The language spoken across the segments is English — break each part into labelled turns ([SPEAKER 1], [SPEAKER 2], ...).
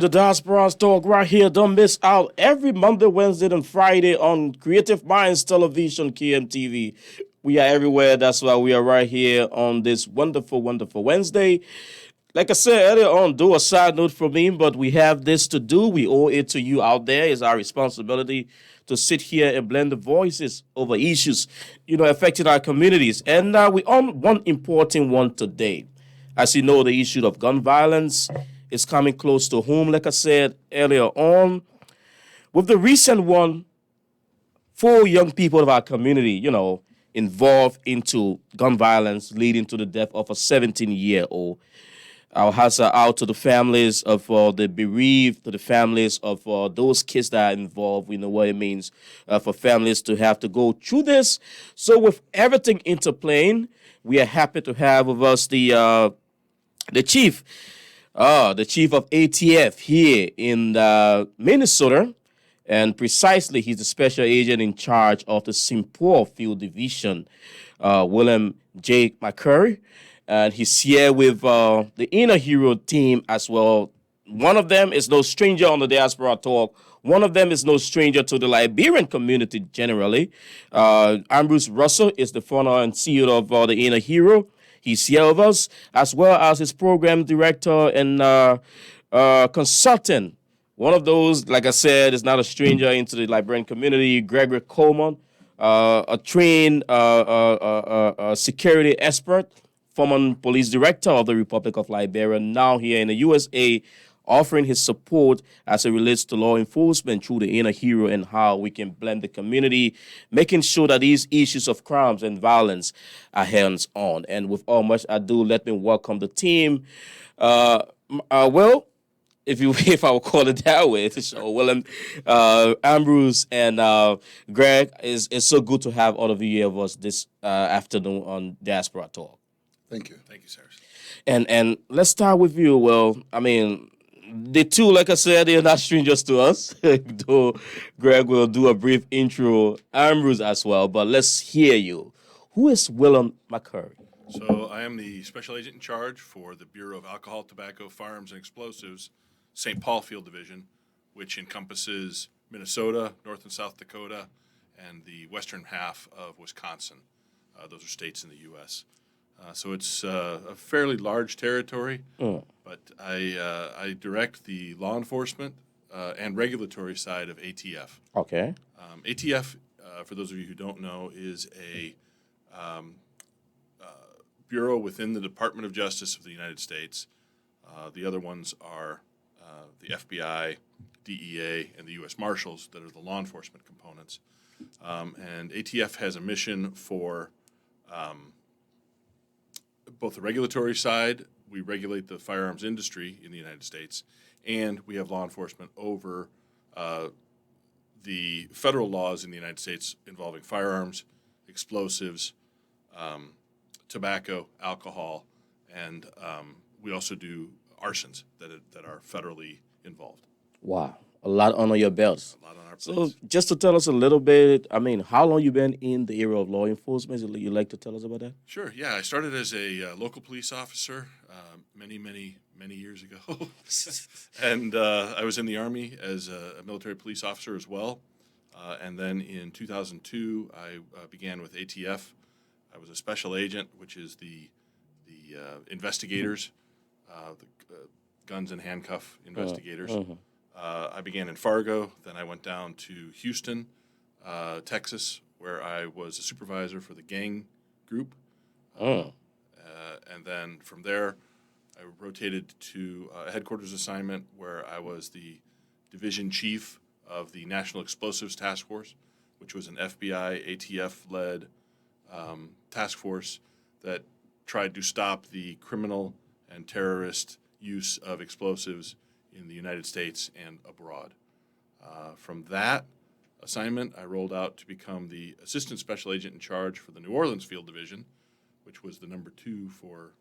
[SPEAKER 1] The Diaspora's Talk right here. Don't miss out every Monday, Wednesday, and Friday on Creative Minds Television, KMTV. We are everywhere. That's why we are right here on this wonderful, wonderful Wednesday. Like I said earlier on, do a side note for me, but we have this to do. We owe it to you out there. It's our responsibility to sit here and blend the voices over issues, affecting our communities. And we on one important one today. As you know, the issue of gun violence is coming close to home. Like I said earlier on, with the recent one, four young people of our community, involved into gun violence, leading to the death of a 17-year-old. Our hearts are out to the families of the bereaved, to the families of those kids that are involved. We know what it means for families to have to go through this. So, with everything interplaying, we are happy to have with us the chief, the chief of ATF here in Minnesota, and precisely he's the special agent in charge of the Simpor Field Division, William J. McCurry, and he's here with the Inner Hero team as well. One of them is no stranger on the Diaspora Talk. One of them is no stranger to the Liberian community generally. Ambrose Russell is the founder and CEO of the Inner Hero. He's here with us, as well as his program director and consultant. One of those, like I said, is not a stranger into the Liberian community, Gregory Coleman, a trained security expert, former police director of the Republic of Liberia, now here in the USA, offering his support as it relates to law enforcement through the Inner Hero and how we can blend the community, making sure that these issues of crimes and violence are hands on. And with all much ado, let me welcome the team. Well, if I will call it that way, so Willem, Ambrose, and Greg, it's so good to have all of you here with us this afternoon on Diaspora Talk.
[SPEAKER 2] Thank you.
[SPEAKER 3] Thank you, Cyrus.
[SPEAKER 1] And let's start with you. Well, I mean, the two, like I said, they're not strangers to us. Though Greg will do a brief intro, Ambrose as well. But let's hear you. Who is Willem McCurry?
[SPEAKER 3] So I am the special agent in charge for the Bureau of Alcohol, Tobacco, Firearms, and Explosives, St. Paul Field Division, which encompasses Minnesota, North and South Dakota, and the western half of Wisconsin. Those are states in the U.S. So it's a fairly large territory, but I direct the law enforcement and regulatory side of ATF.
[SPEAKER 1] Okay.
[SPEAKER 3] ATF, for those of you who don't know, is a bureau within the Department of Justice of the United States. The other ones are the FBI, DEA, and the U.S. Marshals that are the law enforcement components. And ATF has a mission for both the regulatory side. We regulate the firearms industry in the United States, and we have law enforcement over the federal laws in the United States involving firearms, explosives, tobacco, alcohol, and we also do arsons that are federally involved.
[SPEAKER 1] Wow. A lot under your belts.
[SPEAKER 3] A lot on our
[SPEAKER 1] So
[SPEAKER 3] plates.
[SPEAKER 1] just to tell us a little bit, I mean, how long you been in the area of law enforcement? You like to tell us about that?
[SPEAKER 3] Sure. Yeah, I started as a local police officer many years ago, and I was in the Army as a military police officer as well. And then in 2002, I began with ATF. I was a special agent, which is the investigators, the guns and handcuff investigators. I began in Fargo, then I went down to Houston, Texas, where I was a supervisor for the gang group. And then from there, I rotated to a headquarters assignment where I was the division chief of the National Explosives Task Force, which was an FBI, ATF-led task force that tried to stop the criminal and terrorist use of explosives in the United States and abroad. From that assignment, I rolled out to become the assistant special agent in charge for the New Orleans Field Division, which was the number two for,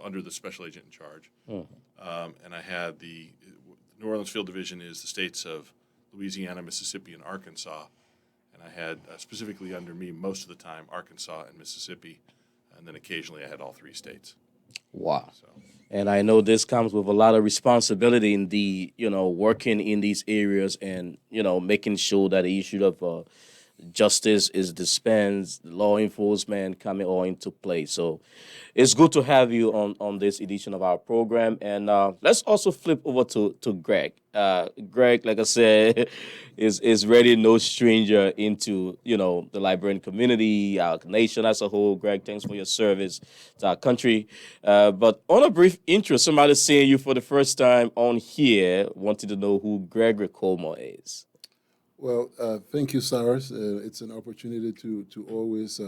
[SPEAKER 3] under the special agent in charge. And I had the New Orleans Field Division is the states of Louisiana, Mississippi, and Arkansas. And I had specifically under me most of the time Arkansas and Mississippi, and then occasionally I had all three states.
[SPEAKER 1] Wow.
[SPEAKER 3] So
[SPEAKER 1] And I know this comes with a lot of responsibility in the, working in these areas and, making sure that the issue of justice is dispensed, law enforcement coming all into play. So it's good to have you on this edition of our program. And let's also flip over to Greg. Greg, like I said, is really no stranger into the Liberian community, our nation as a whole. Greg, thanks for your service to our country. But on a brief intro, somebody seeing you for the first time on here wanted to know who Gregory Colmore is.
[SPEAKER 2] Well, thank you, Cyrus. It's an opportunity to always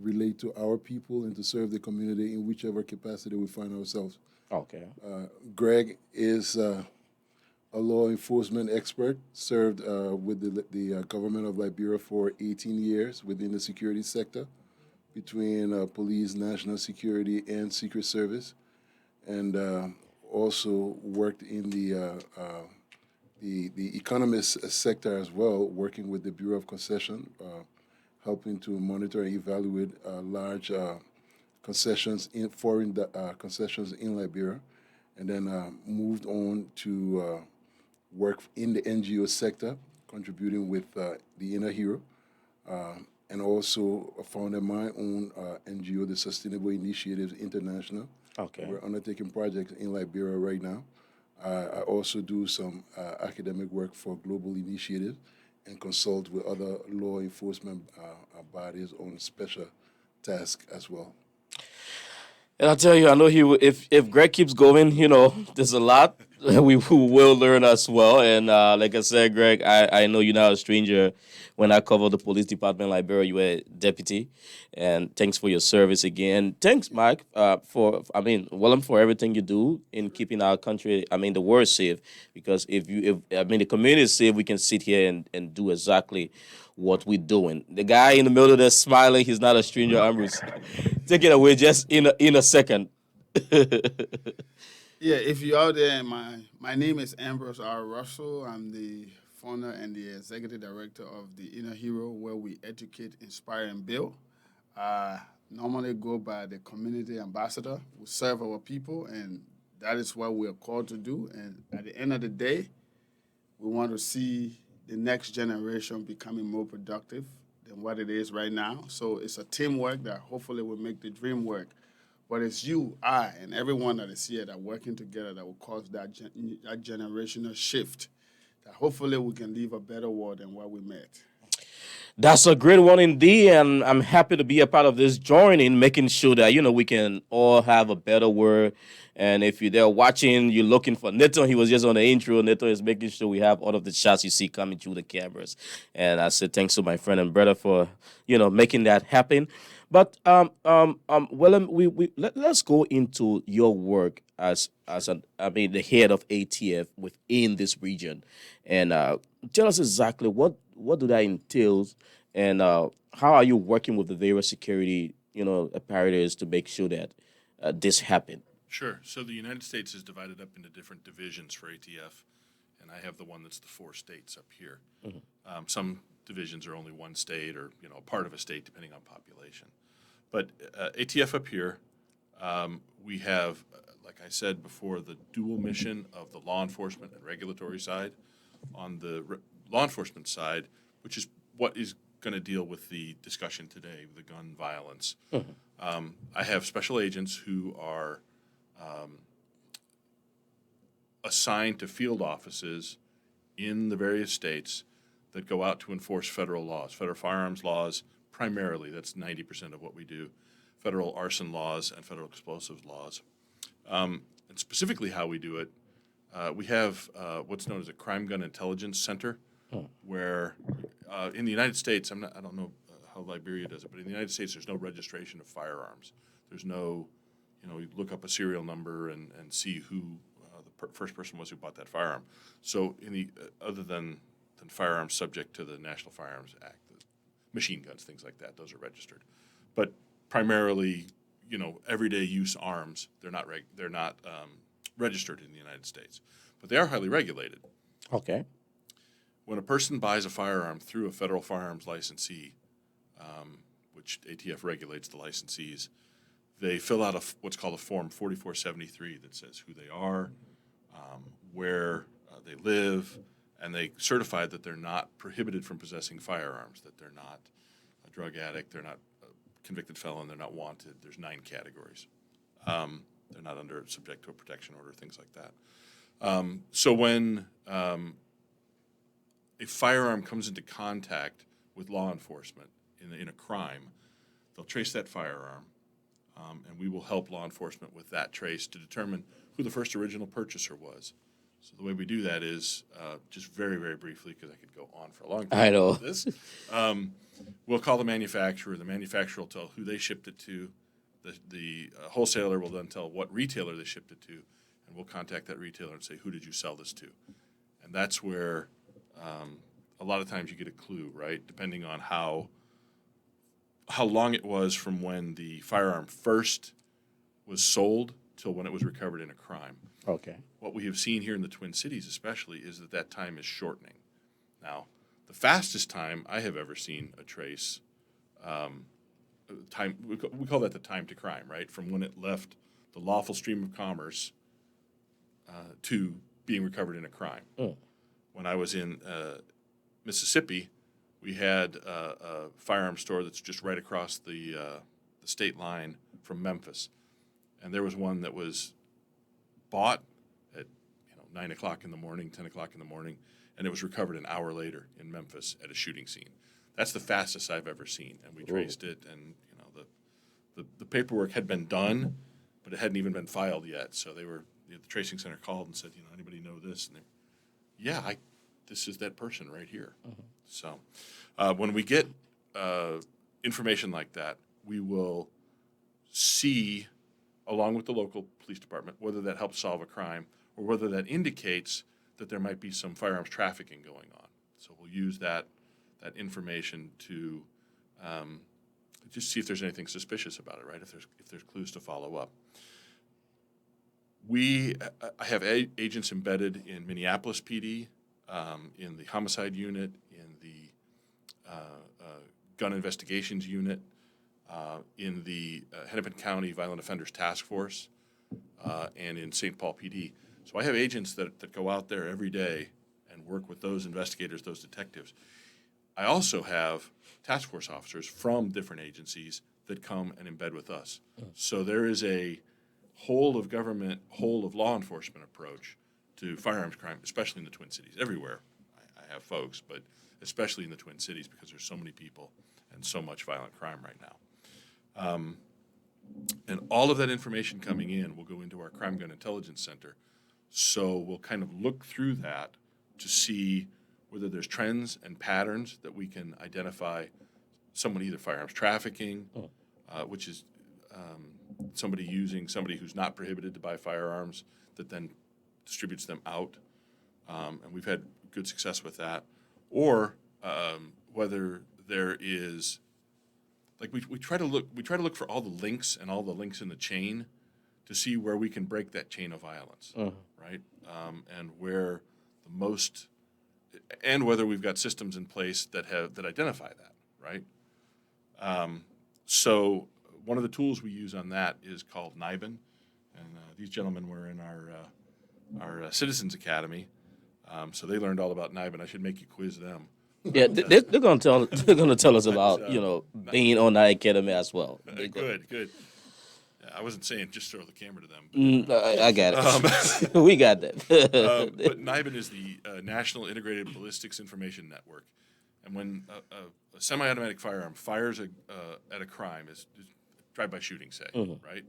[SPEAKER 2] relate to our people and to serve the community in whichever capacity we find ourselves.
[SPEAKER 1] Okay.
[SPEAKER 2] Greg is a law enforcement expert, served with the government of Liberia for 18 years within the security sector between police, national security, and Secret Service, and also worked in the economist sector as well, working with the Bureau of Concession, helping to monitor and evaluate large concessions in foreign concessions in Liberia, and then moved on to work in the NGO sector, contributing with the Inner Hero, and also founded my own NGO, the Sustainable Initiatives International.
[SPEAKER 1] Okay.
[SPEAKER 2] We're undertaking projects in Liberia right now. I also do some academic work for global initiatives and consult with other law enforcement bodies on special tasks as well.
[SPEAKER 1] And I tell you, I know if Greg keeps going, there's a lot we will learn as well. And like I said, Greg, I know you're not a stranger. When I covered the police department in Liberia, you were deputy. And thanks for your service again. Thanks, Mike, Willem, for everything you do in keeping our country, the world safe. Because if the community is safe, we can sit here and do exactly what we're doing. The guy in the middle there smiling, he's not a stranger, Ambrose. Take it away just in a second.
[SPEAKER 4] Yeah, if you're out there, my name is Ambrose R. Russell. I'm the founder and the executive director of the Inner Hero, where we educate, inspire, and build. Normally go by the community ambassador. We serve our people, and that is what we are called to do. And at the end of the day, we want to see the next generation becoming more productive than what it is right now. So it's a teamwork that hopefully will make the dream work. But it's you, I, and everyone that is here that are working together that will cause that generational shift. That hopefully we can leave a better world than what we met.
[SPEAKER 1] That's a great one indeed, and I'm happy to be a part of this joining, making sure that we can all have a better world. And if you're there watching, you're looking for Neto. He was just on the intro. Neto is making sure we have all of the shots you see coming through the cameras. And I said thanks to my friend and brother for making that happen. But Willem, let's go into your work as the head of ATF within this region, and tell us exactly what do that entails, and how are you working with the various security apparatus to make sure that this happen?
[SPEAKER 3] Sure. So the United States is divided up into different divisions for ATF, and I have the one that's the 4 states up here. Mm-hmm. Some divisions are only one state or a part of a state depending on population. But ATF up here, we have, like I said before, the dual mission of the law enforcement and regulatory side. On the law enforcement side, which is what is going to deal with the discussion today, the gun violence. Mm-hmm. I have special agents who are assigned to field offices in the various states that go out to enforce federal laws, federal firearms laws primarily. That's 90% of what we do, federal arson laws and federal explosives laws. And specifically how we do it, we have what's known as a Crime Gun Intelligence Center, where in the United States, I don't know how Liberia does it, but in the United States, there's no registration of firearms. There's no, you look up a serial number and see who the first person was who bought that firearm. So in the other than firearms subject to the National Firearms Act, the machine guns, things like that, those are registered. But primarily, everyday use arms, they're not registered in the United States, but they are highly regulated.
[SPEAKER 1] Okay.
[SPEAKER 3] When a person buys a firearm through a federal firearms licensee, which ATF regulates the licensees, they fill out what's called a Form 4473 that says who they are, where they live, and they certify that they're not prohibited from possessing firearms, that they're not a drug addict, they're not a convicted felon, they're not wanted. There's 9 categories. They're not subject to a protection order, things like that. So when a firearm comes into contact with law enforcement in a crime, they'll trace that firearm, and we will help law enforcement with that trace to determine who the first original purchaser was. So the way we do that is, just very, very briefly, because I could go on for a long time.
[SPEAKER 1] I know.
[SPEAKER 3] With this. We'll call the manufacturer. The manufacturer will tell who they shipped it to. The wholesaler will then tell what retailer they shipped it to, and we'll contact that retailer and say, who did you sell this to? And that's where a lot of times you get a clue, right? Depending on how long it was from when the firearm first was sold till when it was recovered in a crime.
[SPEAKER 1] Okay.
[SPEAKER 3] What we have seen here in the Twin Cities especially is that time is shortening. Now, the fastest time I have ever seen a trace, we call that the time to crime, right? From when it left the lawful stream of commerce to being recovered in a crime. When I was in Mississippi, we had a firearms store that's just right across the state line from Memphis, and there was one that was bought at 9 o'clock in the morning, 10 o'clock in the morning, and it was recovered an hour later in Memphis at a shooting scene. That's the fastest I've ever seen, and we traced it, and the paperwork had been done, but it hadn't even been filed yet. So they were the tracing center called and said, anybody know this? And this is that person right here. So when we get information like that, we will see, along with the local police department, whether that helps solve a crime or whether that indicates that there might be some firearms trafficking going on. So we'll use that information to just see if there's anything suspicious about it, right? If there's clues to follow up. I have agents embedded in Minneapolis PD, in the homicide unit, in the gun investigations unit, in the Hennepin County Violent Offenders Task Force, and in St. Paul PD. So I have agents that go out there every day and work with those investigators, those detectives. I also have task force officers from different agencies that come and embed with us. So there is a whole of government, whole of law enforcement approach to firearms crime, especially in the Twin Cities. Everywhere I have folks, but especially in the Twin Cities because there's so many people and so much violent crime right now. And all of that information coming in will go into our Crime Gun Intelligence Center. So we'll kind of look through that to see whether there's trends and patterns that we can identify someone either firearms trafficking, which is somebody who's not prohibited to buy firearms that then distributes them out. And we've had good success with that. Or whether there is, like we try to look for all the links and all the links in the chain to see where we can break that chain of violence, right? And where the most, and whether we've got systems in place that identify that, right? So one of the tools we use on that is called NIBIN, and these gentlemen were in our Citizens Academy, so they learned all about NIBIN. I should make you quiz them.
[SPEAKER 1] Yeah, they're going to tell us about being on the academy as well.
[SPEAKER 3] Good. Yeah, I wasn't saying just throw the camera to them.
[SPEAKER 1] I got it. We got that.
[SPEAKER 3] But NIBIN is the National Integrated Ballistics Information Network, and when a semi-automatic firearm fires at a crime, is drive-by shooting, say, right?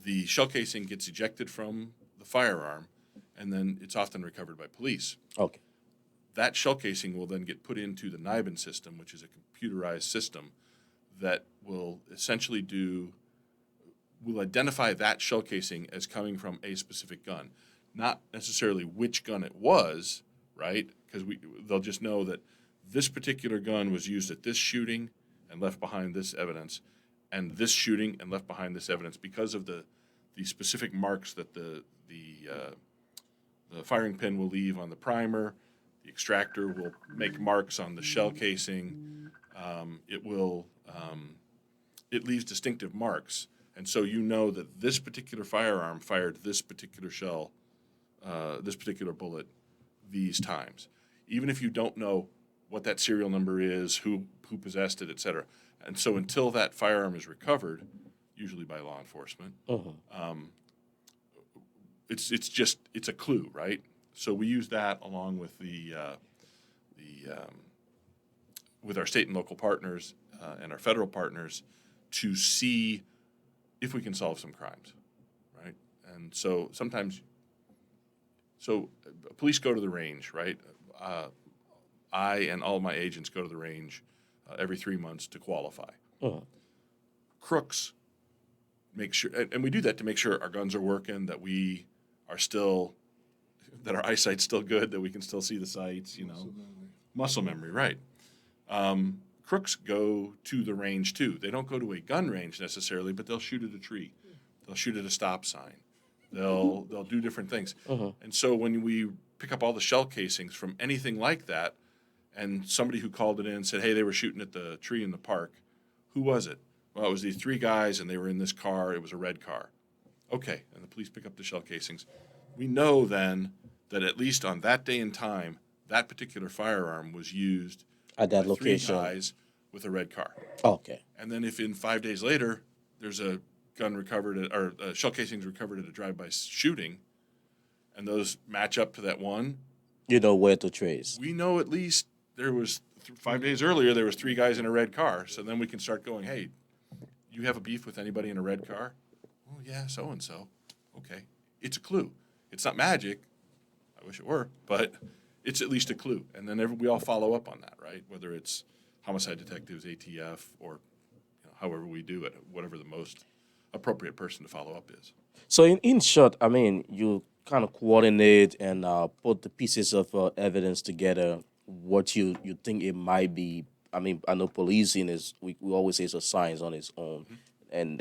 [SPEAKER 3] The shell casing gets ejected from the firearm, and then it's often recovered by police.
[SPEAKER 1] Okay.
[SPEAKER 3] That shell casing will then get put into the NIBIN system, which is a computerized system that will essentially will identify that shell casing as coming from a specific gun, not necessarily which gun it was, right? Because they'll just know that this particular gun was used at this shooting and left behind this evidence, and this shooting and left behind this evidence because of the specific marks that the firing pin will leave on the primer. The extractor will make marks on the shell casing. It will it leaves distinctive marks. And so you know that this particular firearm fired this particular shell, this particular bullet, these times. Even if you don't know what that serial number is, who possessed it, et cetera. And so until that firearm is recovered, usually by law enforcement, it's a clue, right? So we use that along with with our state and local partners and our federal partners to see if we can solve some crimes, right? And so sometimes, police go to the range, right? I and all of my agents go to the range every 3 months to qualify. Crooks make sure, and we do that to make sure our guns are working, that we are still, that our eyesight's still good, that we can still see the sights, Muscle memory, right. Crooks go to the range too. They don't go to a gun range necessarily, but they'll shoot at a tree. They'll shoot at a stop sign. They'll do different things. And so when we pick up all the shell casings from anything like that, and somebody who called it in said, hey, they were shooting at the tree in the park, who was it? Well, it was these 3 guys, and they were in this car. It was a red car. Okay, and the police pick up the shell casings. We know then that at least on that day and time, that particular firearm was used
[SPEAKER 1] At that
[SPEAKER 3] by
[SPEAKER 1] location.
[SPEAKER 3] 3 guys with a red car.
[SPEAKER 1] Okay.
[SPEAKER 3] And then if in 5 days later there's a gun recovered or shell casings recovered at a drive-by shooting, and those match up to that one,
[SPEAKER 1] You know where to trace.
[SPEAKER 3] we know at least there was 5 days earlier there was 3 guys in a red car. So then we can start going, hey, you have a beef with anybody in a red car? Oh yeah, so and so. Okay, it's a clue. It's not magic. I wish it were, but it's at least a clue. And then we all follow up on that, right? Whether it's homicide detectives, ATF, or however we do it, whatever the most appropriate person to follow up is.
[SPEAKER 1] So in short, I mean, you kind of coordinate and put the pieces of evidence together, what you think it might be. I mean, I know policing is, we always say it's a science on its own. And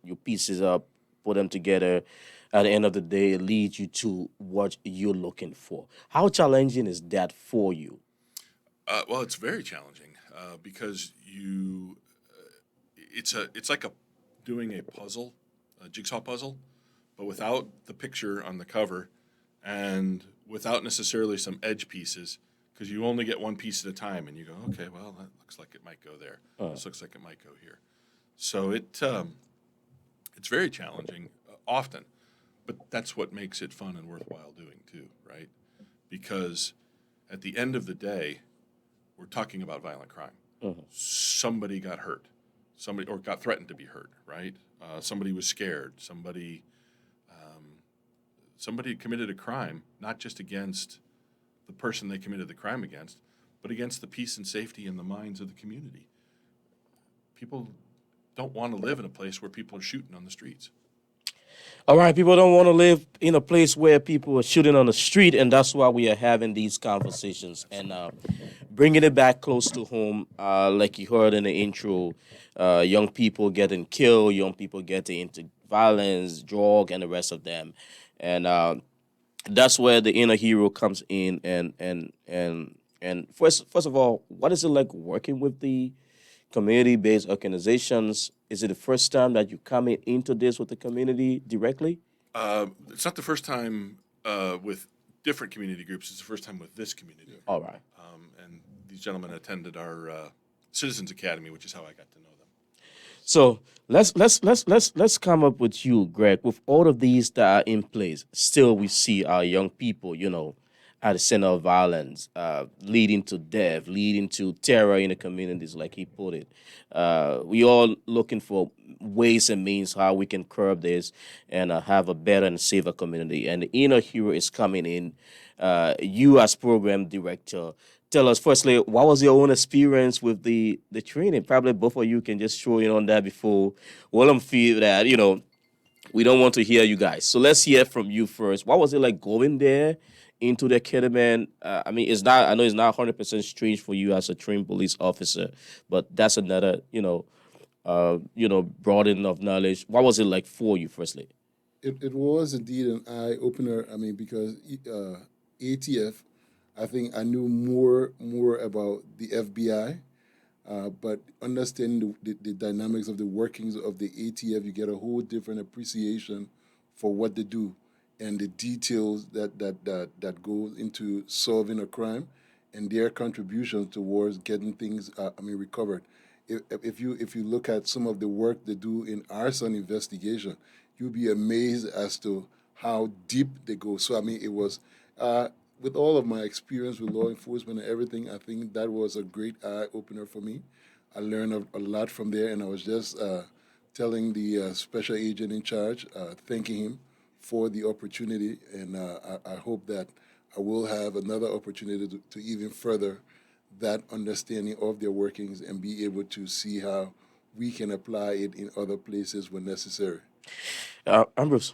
[SPEAKER 1] you piece it up, put them together. At the end of the day, it leads you to what you're looking for. How challenging is that for you?
[SPEAKER 3] Well, it's very challenging because it's like doing a puzzle, a jigsaw puzzle, but without the picture on the cover and without necessarily some edge pieces, because you only get one piece at a time, and you go, okay, well, that looks like it might go there. This looks like it might go here. So it's very challenging often, but that's what makes it fun and worthwhile doing too, right? Because at the end of the day, we're talking about violent crime. Somebody got hurt, or got threatened to be hurt, right? Somebody was scared. Somebody committed a crime, not just against the person they committed the crime against, but against the peace and safety in the minds of the community. People don't want to live in a place where people are shooting on the streets.
[SPEAKER 1] All right, people don't want to live in a place where people are shooting on the street, and that's why we are having these conversations and bringing it back close to home. Like you heard in the intro, young people getting killed, young people getting into violence, drug, and the rest of them, and that's where the inner hero comes in. And first of all, what is it like working with the community-based organizations? Is it the first time that you come into this with the community directly?
[SPEAKER 3] It's not the first time with different community groups. It's the first time with this community.
[SPEAKER 1] All right.
[SPEAKER 3] And these gentlemen attended our Citizens Academy, which is how I got to know them.
[SPEAKER 1] So let's come up with you, Greg. With all of these that are in place, still we see our young people, at the center of violence, leading to death, leading to terror in the communities, like he put it. We all looking for ways and means how we can curb this and have a better and safer community. And the inner hero is coming in. You as program director, tell us firstly, what was your own experience with the training? Probably both of you can just throw in on that before Willem feel that, we don't want to hear you guys. So let's hear from you first. What was it like going there into the academy? I mean, I know it's not 100% strange for you as a trained police officer, but that's another, broadening of knowledge. What was it like for you, firstly?
[SPEAKER 2] It was indeed an eye opener. I mean, because ATF, I think I knew more about the FBI But understanding the dynamics of the workings of the ATF, you get a whole different appreciation for what they do and the details that go into solving a crime and their contribution towards getting things, recovered. If you look at some of the work they do in arson investigation, you'll be amazed as to how deep they go. So it was with all of my experience with law enforcement and everything. I think that was a great eye opener for me. I learned a lot from there, and I was just telling the special agent in charge, thanking him for the opportunity, and I hope that I will have another opportunity to even further that understanding of their workings and be able to see how we can apply it in other places when necessary.
[SPEAKER 1] Ambrose.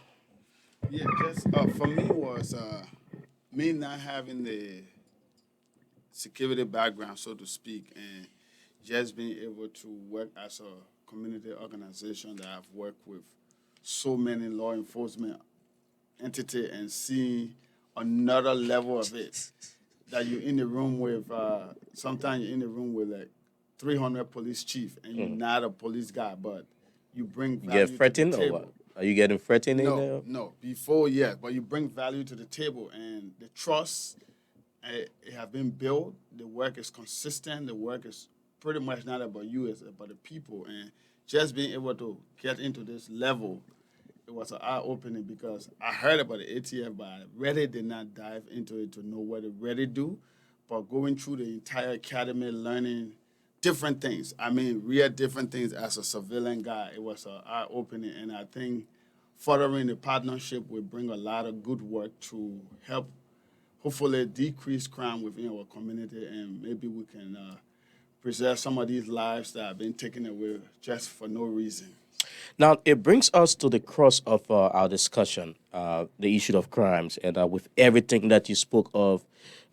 [SPEAKER 4] Yeah, just for me was me not having the security background, so to speak, and just being able to work as a community organization that I've worked with so many law enforcement entity and seeing another level of it. That you're in the room with, sometimes you're in the room with like 300 police chief and you're not a police guy, but you bring
[SPEAKER 1] You
[SPEAKER 4] value
[SPEAKER 1] get
[SPEAKER 4] to the
[SPEAKER 1] threatened or
[SPEAKER 4] table.
[SPEAKER 1] what? Are you getting threatened in
[SPEAKER 4] No,
[SPEAKER 1] there?
[SPEAKER 4] no, before, yes, but you bring value to the table and the trust it have been built. The work is consistent. The work is pretty much not about you, it's about the people. And just being able to get into this level, it was an eye opening because I heard about the ATF, but I really did not dive into it to know what it really do. But going through the entire academy, learning different things. Real different things as a civilian guy. It was an eye opening, and I think furthering the partnership will bring a lot of good work to help, hopefully, decrease crime within our community, and maybe we can preserve some of these lives that have been taken away just for no reason.
[SPEAKER 1] Now, it brings us to the crux of our discussion, the issue of crimes. And with everything that you spoke of,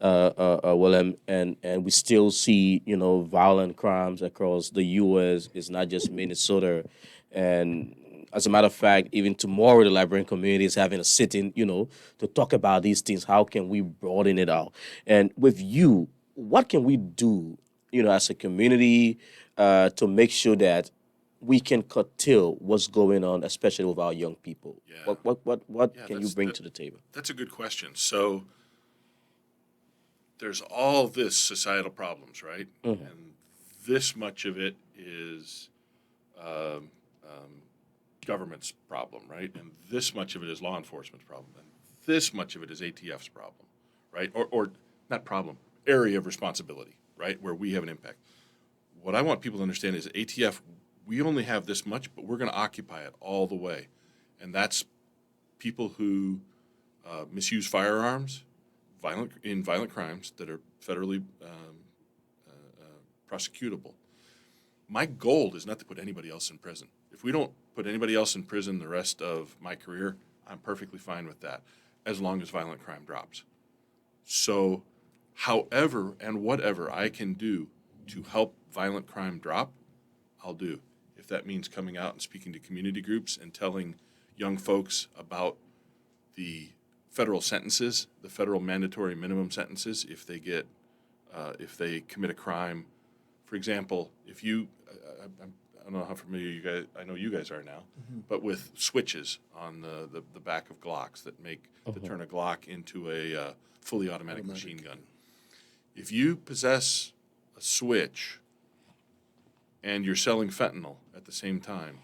[SPEAKER 1] Willem, and we still see, violent crimes across the U.S. It's not just Minnesota. And as a matter of fact, even tomorrow, the Liberian community is having a sitting, to talk about these things. How can we broaden it out? And with you, what can we do, as a community to make sure that we can curtail what's going on, especially with our young people?
[SPEAKER 3] Yeah.
[SPEAKER 1] What
[SPEAKER 3] Yeah,
[SPEAKER 1] can you bring to the table?
[SPEAKER 3] That's a good question. So there's all this societal problems, right? And this much of it is government's problem, right? And this much of it is law enforcement's problem. And this much of it is ATF's problem, right? Or not problem, area of responsibility, right? Where we have an impact. What I want people to understand is ATF, we only have this much, but we're going to occupy it all the way. And that's people who misuse firearms, violent crimes that are federally prosecutable. My goal is not to put anybody else in prison. If we don't put anybody else in prison the rest of my career, I'm perfectly fine with that, as long as violent crime drops. So, however and whatever I can do to help violent crime drop, I'll do. If that means coming out and speaking to community groups and telling young folks about the federal sentences, the federal mandatory minimum sentences, if they commit a crime. For example, if you, I don't know how familiar you guys, I know you guys are now, but with switches on the back of Glocks that turn a Glock into a fully automatic machine gun. If you possess a switch and you're selling fentanyl at the same time,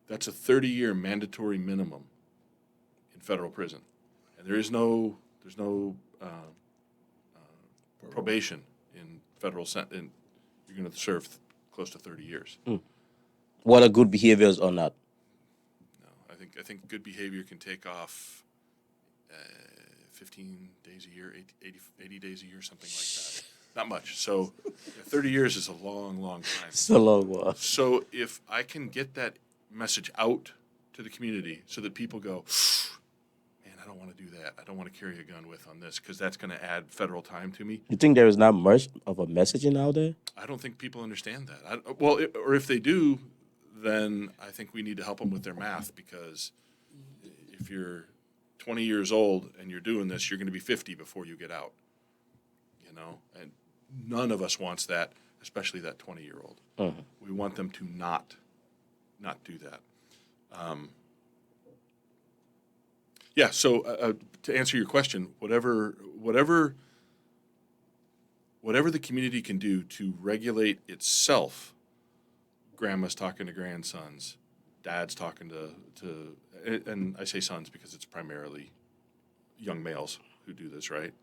[SPEAKER 3] that's a 30-year mandatory minimum in federal prison, and there's no probation in federal sentence. You're going to serve close to 30 years.
[SPEAKER 1] What are good behaviors or not?
[SPEAKER 3] No, I think good behavior can take off 15 days a year, 80 days a year, something like that. Not much. So 30 years is a long, long time.
[SPEAKER 1] It's a long one.
[SPEAKER 3] So if I can get that message out to the community so that people go, man, I don't want to do that. I don't want to carry a gun with on this because that's going to add federal time to me.
[SPEAKER 1] You think there is not much of a messaging out there?
[SPEAKER 3] I don't think people understand that. Or if they do, then I think we need to help them with their math, because if you're 20 years old and you're doing this, you're going to be 50 before you get out. And none of us wants that. especially that 20-year-old. We want them to not do that. So to answer your question, whatever the community can do to regulate itself, grandma's talking to grandsons, dad's talking to and I say sons because it's primarily young males who do this, right?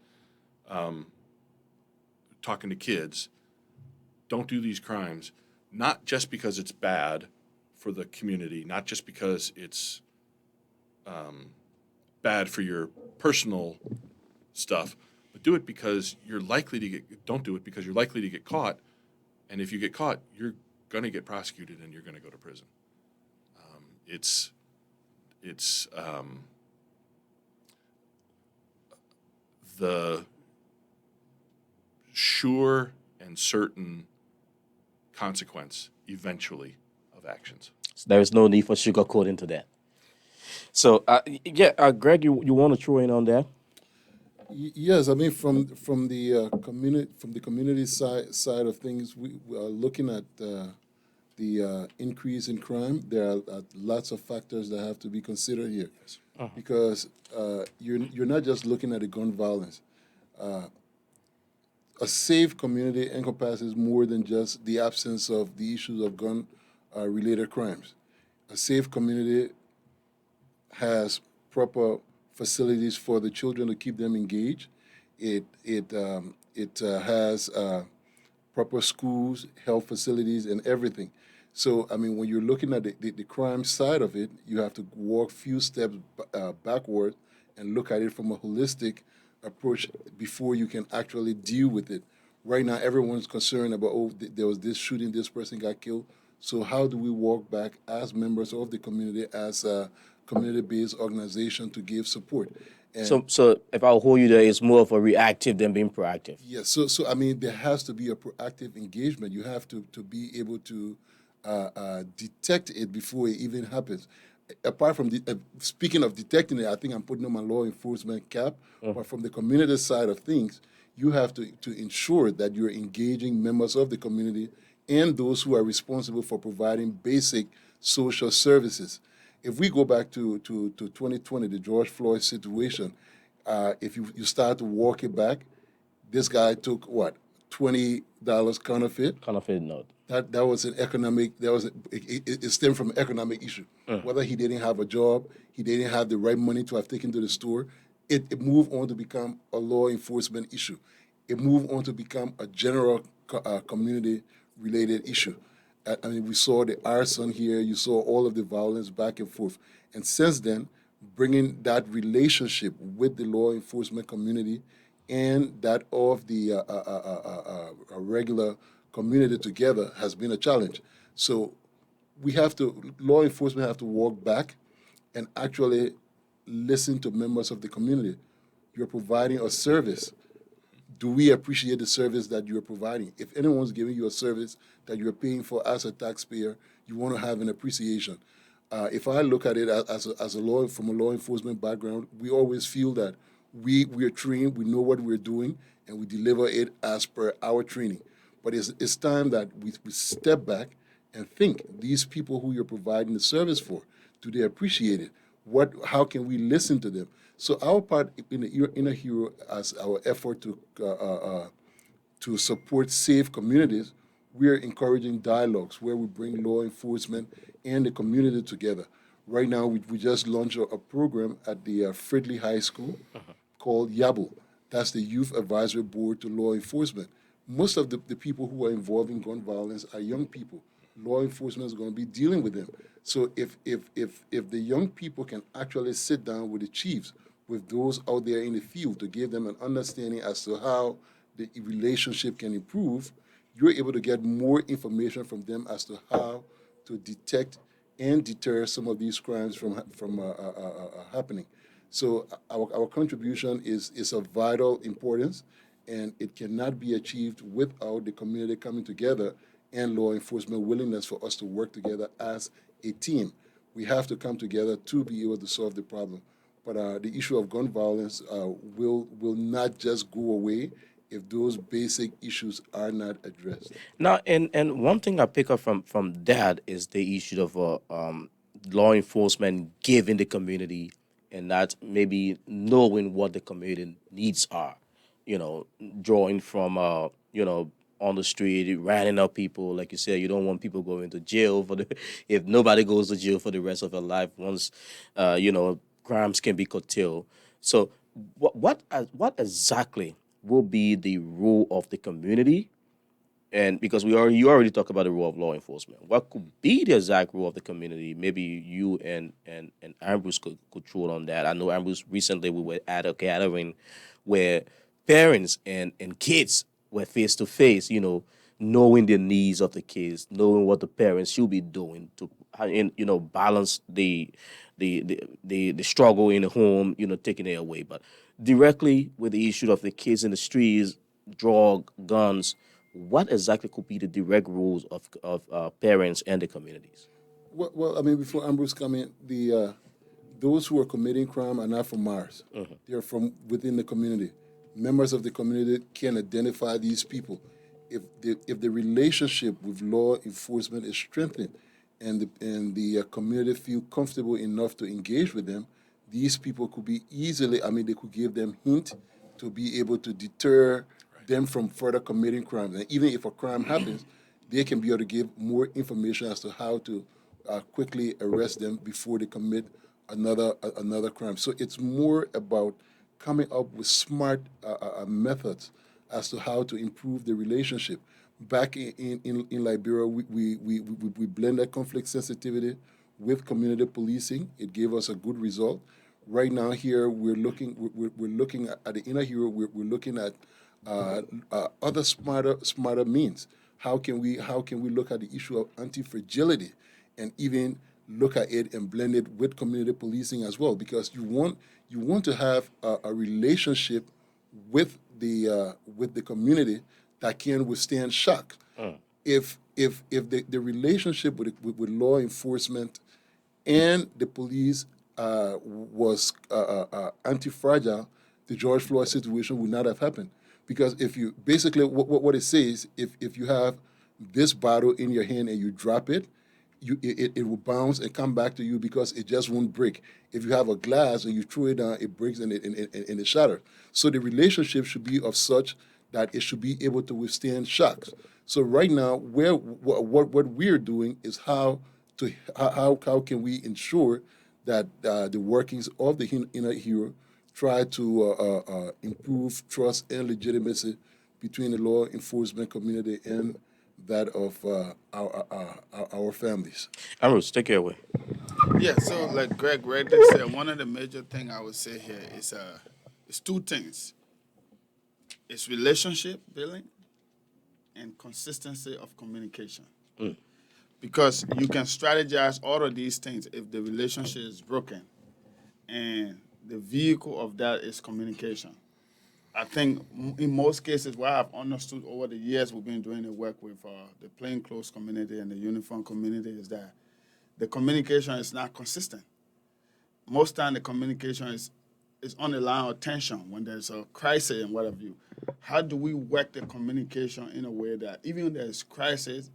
[SPEAKER 3] Talking to kids, don't do these crimes, not just because it's bad for the community, not just because it's bad for your personal stuff, but do it because you're likely to get. Don't do it because you're likely to get caught, and if you get caught, you're going to get prosecuted and you're going to go to prison. It's the sure and certain consequence eventually of actions.
[SPEAKER 1] So there is no need for sugarcoating to that. So, Greg, you want to throw in on that?
[SPEAKER 2] Yes, I mean from the community side of things, we are looking at the increase in crime. There are lots of factors that have to be considered here, because you're not just looking at the gun violence. A safe community encompasses more than just the absence of the issues of gun related crimes. A safe community has proper facilities for the children to keep them engaged. It has proper schools, health facilities, and everything. So, I mean, when you're looking at the crime side of it, you have to walk few steps backward and look at it from a holistic approach before you can actually deal with it. Right now, everyone's concerned about, there was this shooting, this person got killed. So how do we walk back as members of the community, as a community-based organization, to give support? And
[SPEAKER 1] So if I'll hold you there, it's more of a reactive than being proactive.
[SPEAKER 2] yes, so I mean, there has to be a proactive engagement. You have to be able to detect it before it even happens. Apart from speaking of detecting it, I think I'm putting on my law enforcement cap. But from the community side of things, you have to ensure that you're engaging members of the community and those who are responsible for providing basic social services. If we go back to 2020, the George Floyd situation, if you start to walk it back, this guy took what, $20 counterfeit.
[SPEAKER 1] Counterfeit note.
[SPEAKER 2] That was an economic. It stemmed from an economic issue. Whether he didn't have a job, he didn't have the right money to have taken to the store. It moved on to become a law enforcement issue. It moved on to become a general community-related issue. I mean, we saw the arson here. You saw all of the violence back and forth. And since then, bringing that relationship with the law enforcement community and that of the regular community together has been a challenge. So law enforcement have to walk back and actually listen to members of the community. You're providing a service. Do we appreciate the service that you're providing? If anyone's giving you a service that you're paying for as a taxpayer, you want to have an appreciation. If I look at it from a law enforcement background, we always feel that we are trained, we know what we're doing, and we deliver it as per our training. But it's time that we step back and think, these people who you're providing the service for, do they appreciate it? How can we listen to them? So our part in the Inner Hero, as our effort to support safe communities, we're encouraging dialogues where we bring law enforcement and the community together. Right now, we just launched a program at the Fridley High School called YABU. That's the Youth Advisory Board to Law Enforcement. Most of the people who are involved in gun violence are young people. Law enforcement is going to be dealing with them. So if the young people can actually sit down with the chiefs, with those out there in the field, to give them an understanding as to how the relationship can improve, you're able to get more information from them as to how to detect and deter some of these crimes from happening. So our contribution is of vital importance, and it cannot be achieved without the community coming together and law enforcement willingness for us to work together as a team. We have to come together to be able to solve the problem. But the issue of gun violence will not just go away. if those basic issues are not addressed.
[SPEAKER 1] Now, and one thing I pick up from that is the issue of law enforcement giving the community and not maybe knowing what the community needs are. You know, drawing from on the street, rounding up people. Like you said, you don't want people going to jail for the if nobody goes to jail for the rest of their life. Once, crimes can be curtailed. So, what exactly will be the role of the community? And because you already talked about the role of law enforcement, what could be the exact role of the community? Maybe you and Ambrose could throw it on that. I know Ambrose recently we were at a gathering where parents and kids were face to face, knowing the needs of the kids, knowing what the parents should be doing to balance the struggle in the home, taking it away. But directly with the issue of the kids in the streets, drug, guns, what exactly could be the direct roles of parents and the communities?
[SPEAKER 2] Well, I mean, before Ambrose come in, those who are committing crime are not from Mars. They are from within the community. Members of the community can identify these people. If the relationship with law enforcement is strengthened, and the community feel comfortable enough to engage with them, these people could be easily. I mean, they could give them hint to be able to deter them from further committing crimes. And even if a crime happens, they can be able to give more information as to how to quickly arrest them before they commit another crime. So it's more about coming up with smart methods as to how to improve the relationship. Back in Liberia, we blended conflict sensitivity with community policing. It gave us a good result. Right now here we're looking at the inner hero. We're looking at other smarter means. How can we look at the issue of anti-fragility and even look at it and blend it with community policing as well? Because you want to have a relationship with the community that can withstand shock. If the relationship with law enforcement and the police was anti-fragile, the George Floyd situation would not have happened. Because if you basically what it says, if you have this bottle in your hand and you drop it, it will bounce and come back to you because it just won't break. If you have a glass and you throw it down, it breaks and it shatters. So the relationship should be of such that it should be able to withstand shocks. So right now, what we're doing is how can we ensure that the workings of the inner hero try to improve trust and legitimacy between the law enforcement community and that of our families.
[SPEAKER 1] Ambrose, take it away.
[SPEAKER 4] Yeah, so like Greg rightly said, one of the major thing I would say here is two things. It's relationship building and consistency of communication. Because you can strategize all of these things if the relationship is broken and the vehicle of that is communication. I think in most cases, what I've understood over the years we've been doing the work with the plainclothes community and the uniform community is that the communication is not consistent. Most time the communication is on the line of tension when there's a crisis and what have you. How do we work the communication in a way that even when there's crisis,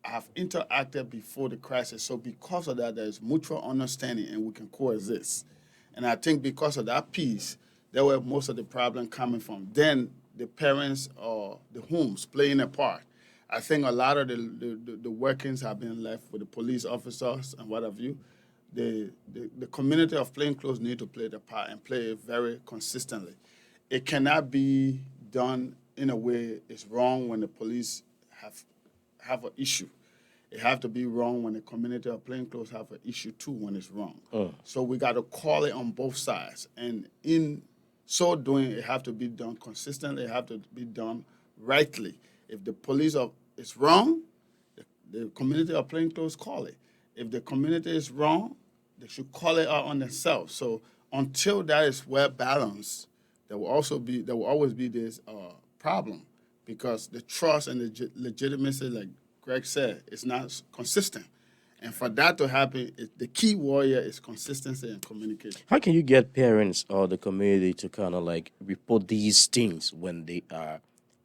[SPEAKER 4] have interacted before the crisis. So because of that, there's mutual understanding and we can coexist. And I think because of that piece, that's where most of the problem coming from. Then the parents or the homes playing a part. I think a lot of the workings have been left with the police officers and what have you. The community of plainclothes need to play the part and play it very consistently. It cannot be done in a way it's wrong when the police have an issue. It have to be wrong when the community of plainclothes have an issue too when it's wrong. So we got to call it on both sides. And in so doing, it have to be done consistently. It have to be done rightly. If the police is wrong, the community of plainclothes call it. If the community is wrong, they should call it out on themselves. So until that is well balanced, there will always be this problem because the trust and the legitimacy, like Greg said, is not consistent. And for that to happen, the key warrior is consistency and communication.
[SPEAKER 1] How can you get parents or the community to kind of like report these things when they are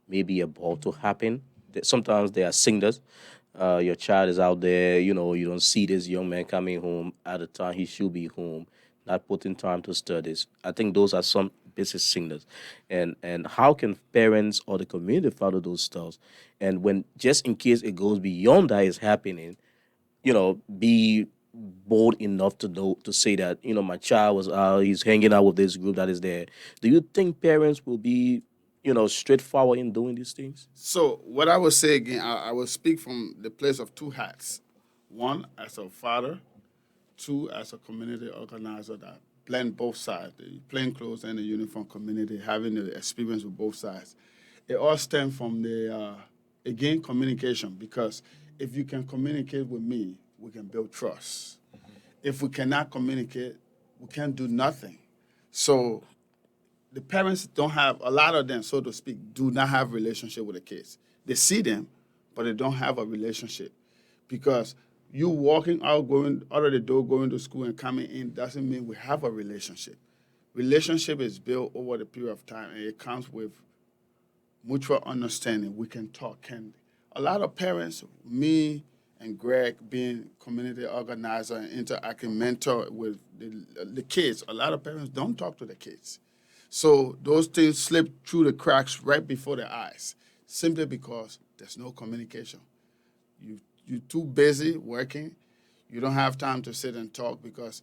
[SPEAKER 1] maybe about to happen? Sometimes they are singers. Your child is out there, you don't see this young man coming home at the time he should be home, not putting time to studies. I think those are some basic signals. And how can parents or the community follow those stuff? And when just in case it goes beyond that is happening, be bold enough to know to say that my child was he's hanging out with this group that is there. Do you think parents will be straightforward in doing these things?
[SPEAKER 4] So what I would say again, I will speak from the place of two hats. One, as a father. Two, as a community organizer that blend both sides, the plain clothes and the uniform community, having the experience with both sides. It all stems from again, communication, because if you can communicate with me, we can build trust. If we cannot communicate, we can't do nothing. So the parents don't have, a lot of them, so to speak, do not have relationship with the kids. They see them, but they don't have a relationship, because you walking out, going out of the door, going to school and coming in doesn't mean we have a relationship. Relationship is built over the period of time, and it comes with mutual understanding. We can talk candidly. A lot of parents, me and Greg being community organizer and interacting mentor with the kids, a lot of parents don't talk to the kids. So those things slip through the cracks right before their eyes, simply because there's no communication. You're too busy working. You don't have time to sit and talk, because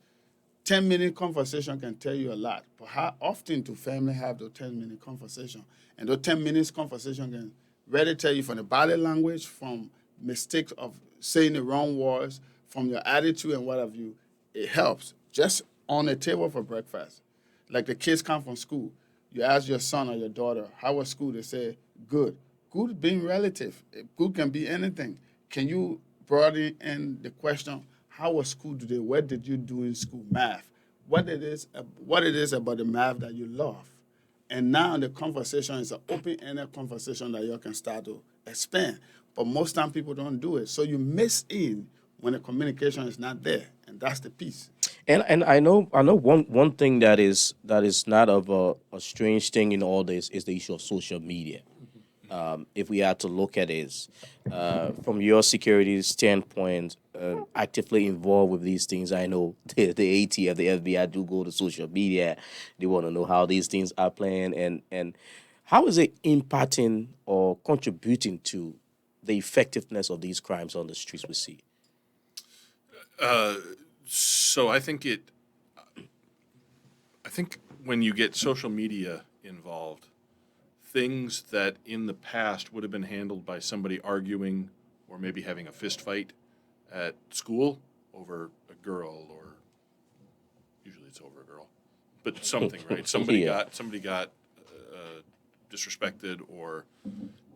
[SPEAKER 4] 10-minute conversation can tell you a lot. But how often do family have those 10-minute conversation? And those 10 minutes conversation can really tell you from the body language, from mistakes of saying the wrong words, from your attitude and what have you. It helps. Just on the table for breakfast. Like the kids come from school. You ask your son or your daughter, how was school? They say, good. Good being relative. Good can be anything. Can you broaden in the question, how was school today? What did you do in school? Math. What it is about the math that you love. And now the conversation is an open-ended conversation that you can start to expand. But most time people don't do it. So you miss in when the communication is not there. And that's the piece.
[SPEAKER 1] And I know one thing that is not of a strange thing in all this is the issue of social media. If we had to look at it from your security standpoint, actively involved with these things, I know the ATF, the FBI do go to social media. They want to know how these things are playing, and how is it impacting or contributing to the effectiveness of these crimes on the streets we see?
[SPEAKER 3] So I think when you get social media involved, things that in the past would have been handled by somebody arguing or maybe having a fist fight at school over a girl, or usually it's over a girl, but something, right? Somebody
[SPEAKER 1] Yeah.
[SPEAKER 3] got disrespected or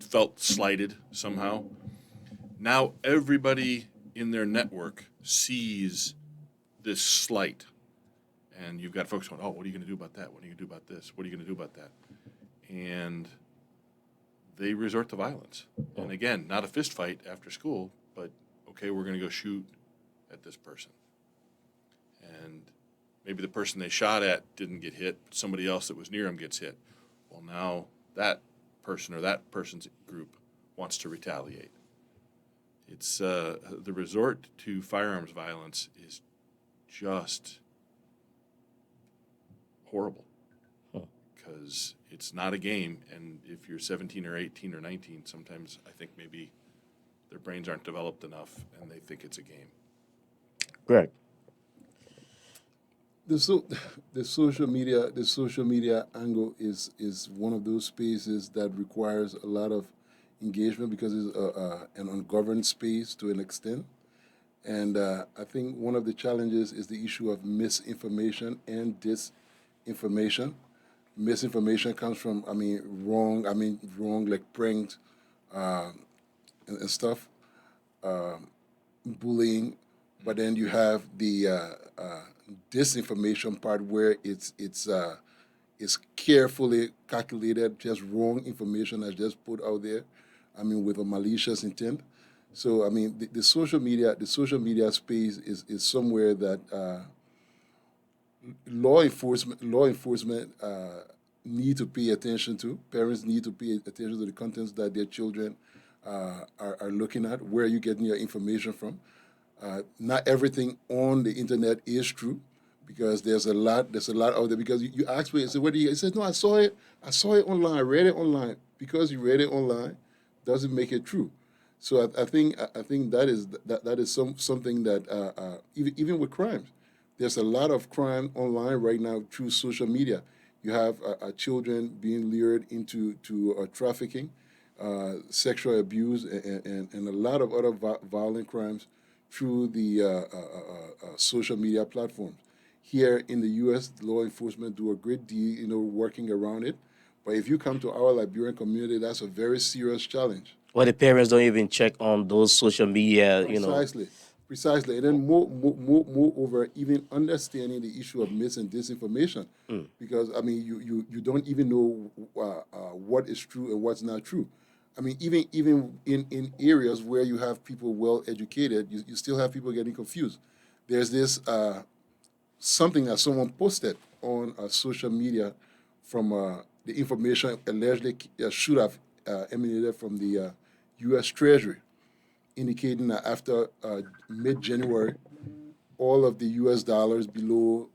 [SPEAKER 3] felt slighted somehow. Now everybody in their network sees this slight, and you've got folks going, "Oh, what are you going to do about that? What are you going to do about this? What are you going to do about that?" And they resort to violence. And again, not a fist fight after school, but okay, we're going to go shoot at this person. And maybe the person they shot at didn't get hit, but somebody else that was near him gets hit. Well, now that person or that person's group wants to retaliate. It's the resort to firearms violence is just horrible, because it's not a game, and if you're 17 or 18 or 19, sometimes I think maybe their brains aren't developed enough and they think it's a game.
[SPEAKER 1] Greg.
[SPEAKER 2] The social media angle is one of those spaces that requires a lot of engagement, because it's an ungoverned space to an extent. And I think one of the challenges is the issue of misinformation and disinformation. Misinformation comes from, wrong, like pranks and stuff, bullying. But then you have the disinformation part, where it's carefully calculated, just wrong information that's just put out there, with a malicious intent. So I mean, the social media space is somewhere that law enforcement need to pay attention to. Parents need to pay attention to the contents that their children are looking at. Where are you getting your information from? Not everything on the internet is true, because there's a lot out there. Because you ask me, I said, "What do you?" He says, "No, I saw it online. I read it online." Because you read it online doesn't make it true. So I think that is something that even with crimes, there's a lot of crime online right now through social media. You have children being lured into trafficking, sexual abuse, and a lot of other violent crimes through the social media platforms. Here in the U.S., law enforcement do a great deal, working around it. But if you come to our Liberian community, that's a very serious challenge.
[SPEAKER 1] Well, the parents don't even check on those social media.
[SPEAKER 2] Precisely. And then moreover, even understanding the issue of mis and disinformation, because I mean, you don't even know what is true and what's not true. I mean, even in areas where you have people well educated, you still have people getting confused. There's this something that someone posted on social media from the information allegedly should have emanated from the U.S. Treasury, indicating that after mid-January, all of the U.S. dollars below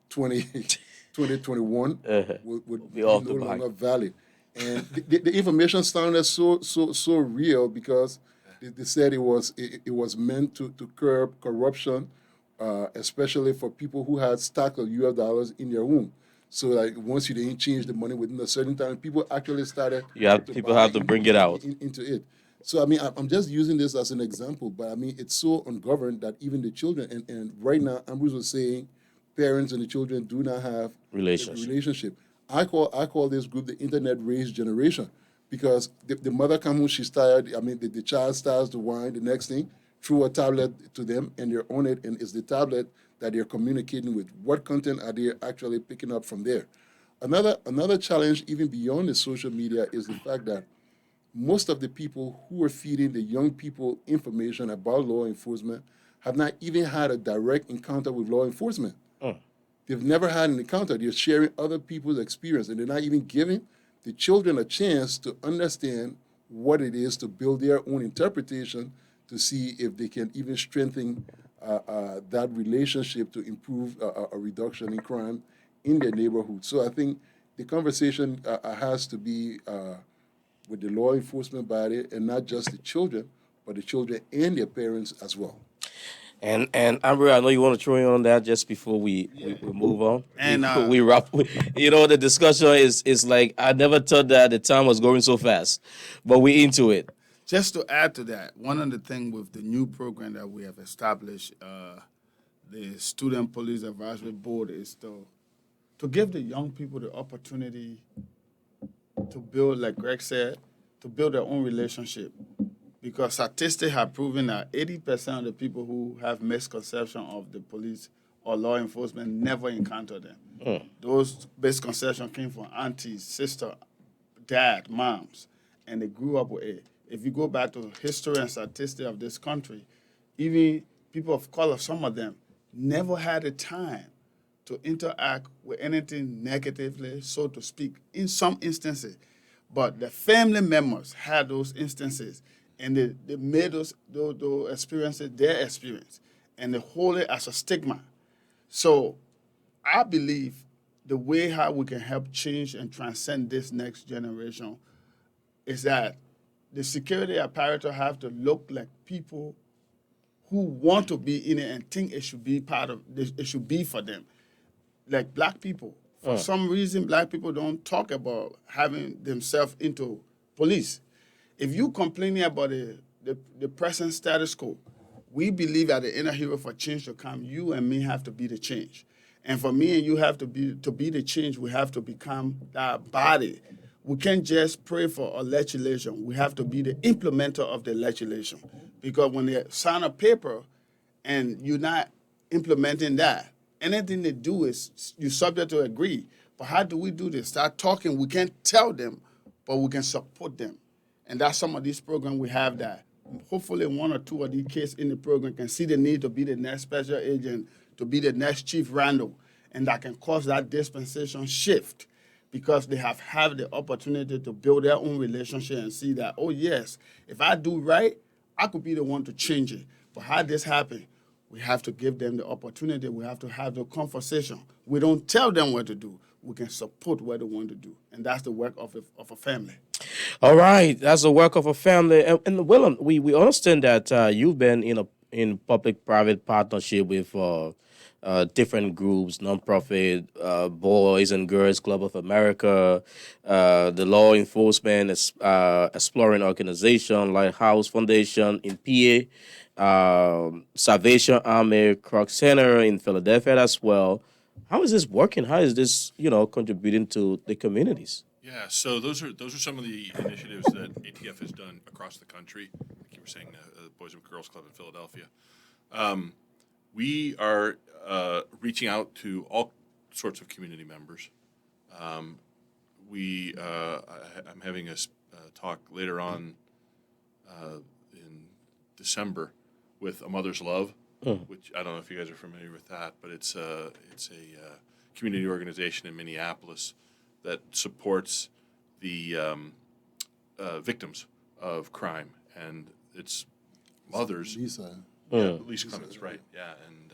[SPEAKER 2] 2021 would
[SPEAKER 1] Be
[SPEAKER 2] be
[SPEAKER 1] off
[SPEAKER 2] no
[SPEAKER 1] the mark.
[SPEAKER 2] longer valid. And the information sounded so real, because they said it was meant to curb corruption, especially for people who had stacks of U.S. dollars in their home. So like once you didn't change the money within a certain time, people actually started to
[SPEAKER 1] People
[SPEAKER 2] buy
[SPEAKER 1] have to bring it out.
[SPEAKER 2] into it. So I mean, I'm just using this as an example, but I mean, it's so ungoverned that even the children, and right now, Ambrose was saying, parents and the children do not have a
[SPEAKER 1] Relationship.
[SPEAKER 2] relationship. I call this group the internet raised generation, because the mother comes home, she's tired. I mean, the child starts to whine. The next thing, through a tablet to them, and they're on it, and it's the tablet that they're communicating with. What content are they actually picking up from there? Another challenge, even beyond the social media, is the fact that most of the people who are feeding the young people information about law enforcement have not even had a direct encounter with law enforcement. They've never had an encounter. They're sharing other people's experience, and they're not even giving the children a chance to understand what it is, to build their own interpretation, to see if they can even strengthen that relationship to improve a reduction in crime in their neighborhood. So I think the conversation has to be with the law enforcement body, and not just the children, but the children and their parents as well.
[SPEAKER 1] And Amber, I know you want to throw in on that just before we move on.
[SPEAKER 4] And
[SPEAKER 1] We wrap. The discussion is like I never thought that the time was going so fast, but we into it.
[SPEAKER 4] just to add to that, one of the things with the new program that we have established, the Student Police Advisory Board, is to give the young people the opportunity to build, like Greg said, to build their own relationship. Because statistics have proven that 80% of the people who have misconception of the police or law enforcement never encounter them. Those misconceptions came from aunties, sister, dad, moms, and they grew up with it. If you go back to history and statistics of this country, even people of color, some of them, never had the time to interact with anything negatively, so to speak, in some instances. But the family members had those instances, and they made those experiences their experience, and they hold it as a stigma. So I believe the way how we can help change and transcend this next generation is that the security apparatus have to look like people who want to be in it and think it should be part of this, it should be for them. Like black people. For some reason, black people don't talk about having themselves into police. If you complaining about the present status quo, we believe that the inner hero for change to come, you and me have to be the change. And for me and you have to be the change, we have to become that body. We can't just pray for a legislation. We have to be the implementer of the legislation. Because when they sign a paper and you're not implementing that, anything they do is you're subject to agree. But how do we do this? Start talking. We can't tell them, but we can support them. And that's some of these programs we have that hopefully one or two of these kids in the program can see the need to be the next special agent, to be the next Chief Randall, and that can cause that dispensation shift because they have had the opportunity to build their own relationship and see that, oh yes, if I do right, I could be the one to change it. But how this happen, we have to give them the opportunity. We have to have the conversation. We don't tell them what to do. We can support what they want to do. And that's the work of a family.
[SPEAKER 1] All right, that's the work of a family. And Willem, we understand that you've been in public-private partnership with different groups, nonprofit, Boys and Girls Club of America, the Law Enforcement Exploring Organization, Lighthouse Foundation in PA, Salvation Army Croc Center in Philadelphia as well. How is this working? How is this, contributing to the communities?
[SPEAKER 3] Yeah, so those are some of the initiatives that ATF has done across the country. Like you were saying, the Boys and Girls Club in Philadelphia. We are reaching out to all sorts of community members. I'm having a talk later on in December with A Mother's Love, which I don't know if you guys are familiar with that, but it's a community organization in Minneapolis that supports the victims of crime, and it's mothers.
[SPEAKER 2] Lisa.
[SPEAKER 3] Yeah, Lisa Clemens, right? Yeah, and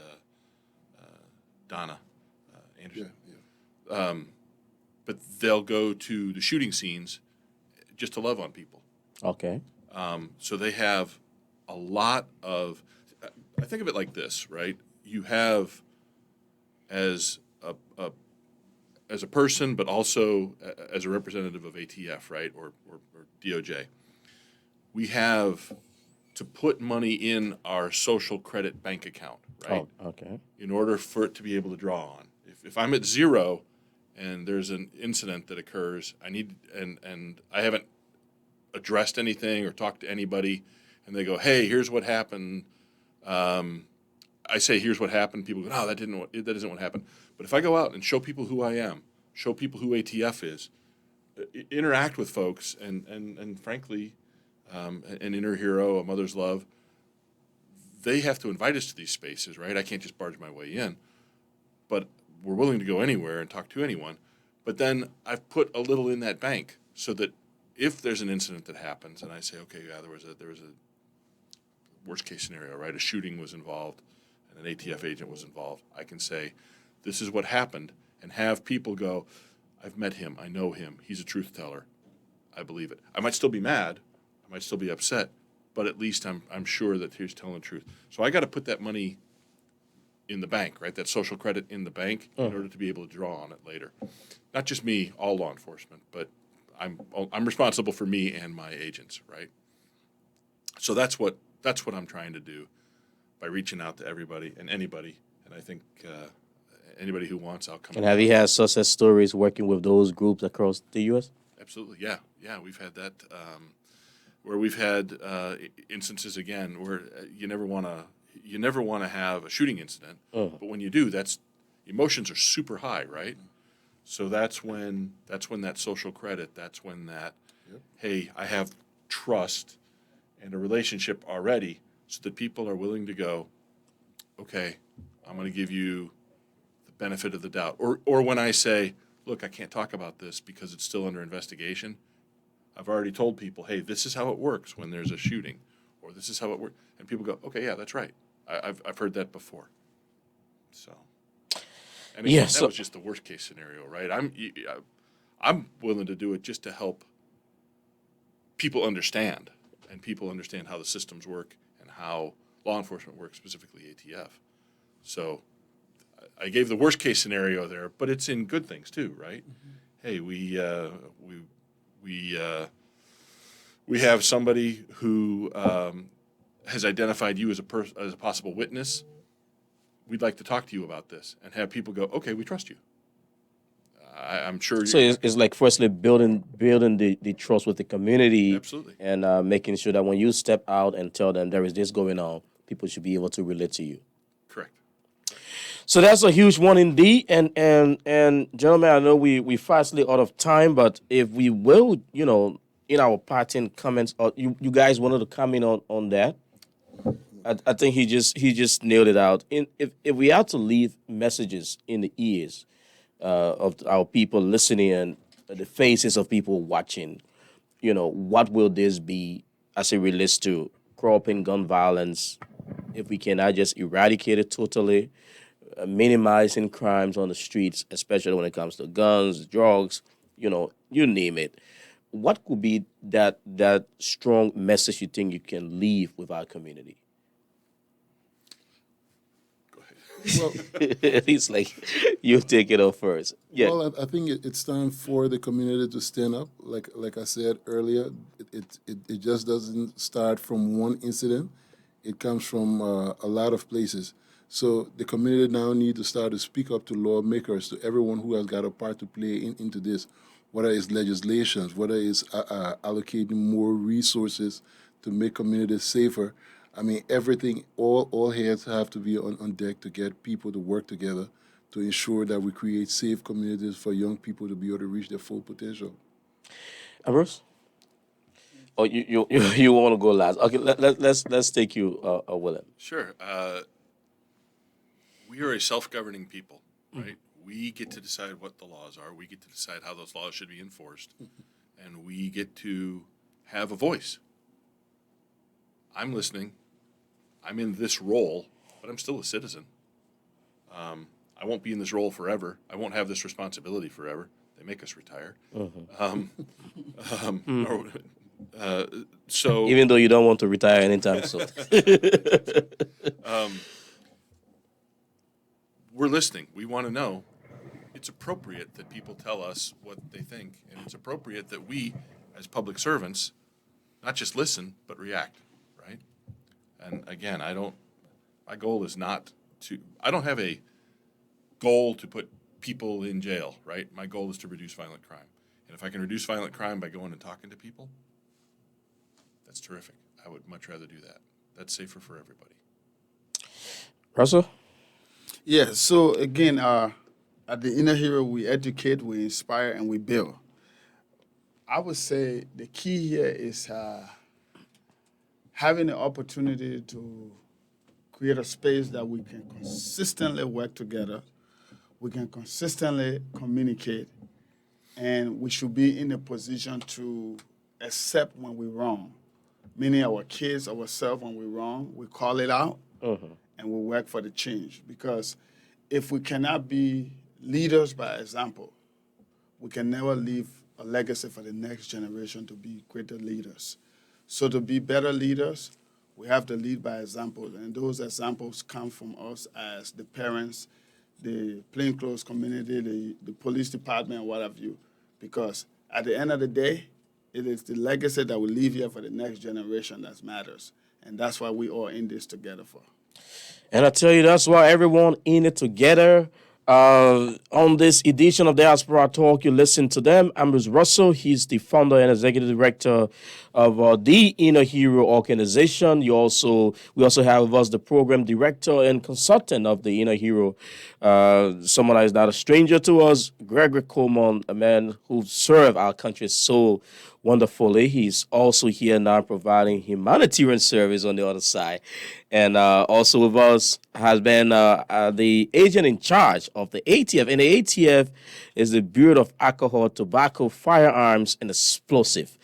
[SPEAKER 3] Donna Anderson.
[SPEAKER 2] Yeah.
[SPEAKER 3] But they'll go to the shooting scenes just to love on people.
[SPEAKER 1] Okay.
[SPEAKER 3] So they have a lot of. I think of it like this, right? You have as a person, but also as a representative of ATF, right, or DOJ. We have to put money in our social credit bank account, right?
[SPEAKER 1] Oh, okay.
[SPEAKER 3] In order for it to be able to draw on. If I'm at zero and there's an incident that occurs, I need and I haven't addressed anything or talked to anybody, and they go, "Hey, here's what happened." I say, "Here's what happened." People go, "No, that isn't what happened." But if I go out and show people who I am, show people who ATF is, interact with folks, and frankly, an inner hero, A Mother's Love, they have to invite us to these spaces, right? I can't just barge my way in, but we're willing to go anywhere and talk to anyone. But then I've put a little in that bank so that if there's an incident that happens, and I say, okay, yeah, there was a worst case scenario, right? A shooting was involved, and an ATF agent was involved. I can say, this is what happened, and have people go, I've met him, I know him, he's a truth teller, I believe it. I might still be mad, I might still be upset, but at least I'm sure that he's telling the truth. So I got to put that money in the bank, right? That social credit in the bank in order to be able to draw on it later. Not just me, all law enforcement, but I'm responsible for me and my agents, right? So that's what I'm trying to do by reaching out to everybody and anybody, and I think anybody who wants, I'll come.
[SPEAKER 1] And have you had success stories working with those groups across the U.S.?
[SPEAKER 3] Absolutely, yeah, we've had that where we've had instances again where you never want to have a shooting incident, but when you do, emotions are super high, right? So that's when that social credit, that's when that, hey, I have trust and a relationship already, so that people are willing to go, okay, I'm going to give you the benefit of the doubt. Or when I say, look, I can't talk about this because it's still under investigation, I've already told people, hey, this is how it works when there's a shooting, or this is how it works. And people go, okay, yeah, that's right. I've heard that before. So, and again, that was just the worst case scenario, right? I'm willing to do it just to help people understand, and people understand how the systems work and how law enforcement works, specifically ATF. So I gave the worst case scenario there, but it's in good things too, right? Mm-hmm. Hey, we have somebody who has identified you as a possible witness. We'd like to talk to you about this, and have people go, okay, we trust you. I'm sure.
[SPEAKER 1] So it's like firstly building the trust with the community.
[SPEAKER 3] Absolutely.
[SPEAKER 1] And making sure that when you step out and tell them there is this going on, people should be able to relate to you.
[SPEAKER 3] Correct.
[SPEAKER 1] So that's a huge one indeed. And gentlemen, I know we fastly out of time, but if we will, in our parting comments, or you guys wanted to comment on that? I think he just nailed it out. If we have to leave messages in the ears of our people listening and the faces of people watching, what will this be as it relates to cropping gun violence? If we cannot just eradicate it totally, minimizing crimes on the streets, especially when it comes to guns, drugs, you name it. What could be that strong message you think you can leave with our community?
[SPEAKER 2] Well,
[SPEAKER 1] He's like, you take it off first. Yeah.
[SPEAKER 2] well, I think it's time for the community to stand up. Like I said earlier, it just doesn't start from one incident. It comes from a lot of places. So the community now need to start to speak up to lawmakers, to everyone who has got a part to play into this, whether it's legislations, whether it's allocating more resources to make communities safer. I mean, everything, all hands have to be on deck to get people to work together to ensure that we create safe communities for young people to be able to reach their full potential.
[SPEAKER 1] Bruce? Oh, you want to go last? Okay, let's take you, Willem.
[SPEAKER 3] Sure. We are a self-governing people, right? We get to decide what the laws are. We get to decide how those laws should be enforced, and we get to have a voice. I'm listening. I'm in this role, but I'm still a citizen. I won't be in this role forever. I won't have this responsibility forever. They make us retire. So
[SPEAKER 1] Even though you don't want to retire anytime soon.
[SPEAKER 3] we're listening. We want to know. It's appropriate that people tell us what they think, and it's appropriate that we, as public servants, not just listen but react. Right? And again, my goal is not to. I don't have a goal to put people in jail. Right? My goal is to reduce violent crime, and if I can reduce violent crime by going and talking to people, that's terrific. I would much rather do that. That's safer for everybody.
[SPEAKER 1] Russell?
[SPEAKER 4] Yeah, so again, at the Inner Hero, we educate, we inspire, and we build. I would say the key here is having the opportunity to create a space that we can consistently work together, we can consistently communicate, and we should be in a position to accept when we're wrong. Meaning our kids, ourselves, when we're wrong, we call it out, and we work for the change. Because if we cannot be leaders by example, we can never leave a legacy for the next generation to be greater leaders. So to be better leaders, we have to lead by example, and those examples come from us as the parents, the plainclothes community, the police department, what have you. Because at the end of the day, it is the legacy that we leave here for the next generation that matters. And that's why we all in this together for.
[SPEAKER 1] And I tell you, that's why everyone in it together. On this edition of Diaspora Talk, you listen to them. I'm Bruce Russell. He's the founder and executive director of the Inner Hero organization. We also have with us the program director and consultant of the Inner Hero, someone that is not a stranger to us, Gregory Coleman, a man who served our country so wonderfully. He's also here now providing humanitarian service on the other side. And also with us has been the agent in charge of the ATF. And the ATF is the Bureau of Alcohol, Tobacco, Firearms, and Explosive.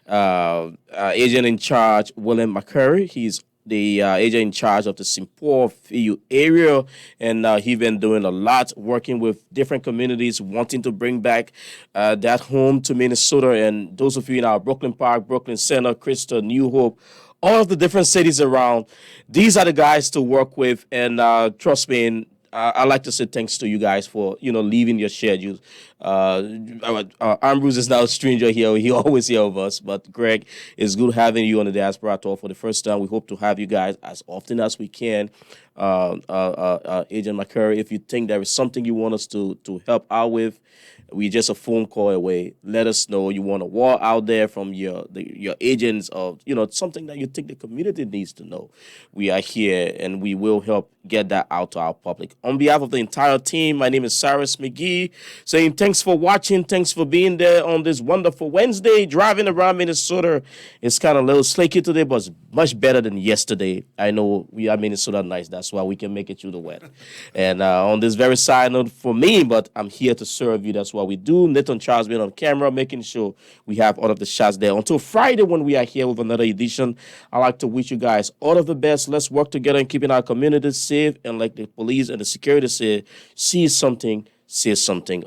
[SPEAKER 1] Agent in charge, William McCurry. He's the agent in charge of the Simpor FIU area, and he's been doing a lot, working with different communities, wanting to bring back that home to Minnesota. And those of you in our Brooklyn Park, Brooklyn Center, Crystal, New Hope, all of the different cities around, these are the guys to work with. And trust me, I'd like to say thanks to you guys for, leaving your schedules. Ambrose is now a stranger here. He always here with us. But Greg, it's good having you on the Diaspora Talk for the first time. We hope to have you guys as often as we can. Agent McCurry, if you think there is something you want us to help out with, we just a phone call away. Let us know you want a wall out there from your agents of something that you think the community needs to know. We are here and we will help get that out to our public. On behalf of the entire team, my name is Cyrus McGee, saying thanks for watching, thanks for being there on this wonderful Wednesday, driving around Minnesota. It's kind of a little slaky today, but it's much better than yesterday. I know we are Minnesota nice, that's why we can make it through the wet. And on this very side note for me, but I'm here to serve you, that's what we do. Nathan Charles being on camera, making sure we have all of the shots there. Until Friday when we are here with another edition, I'd like to wish you guys all of the best. Let's work together in keeping our communities safe, and like the police and the security say something, say something.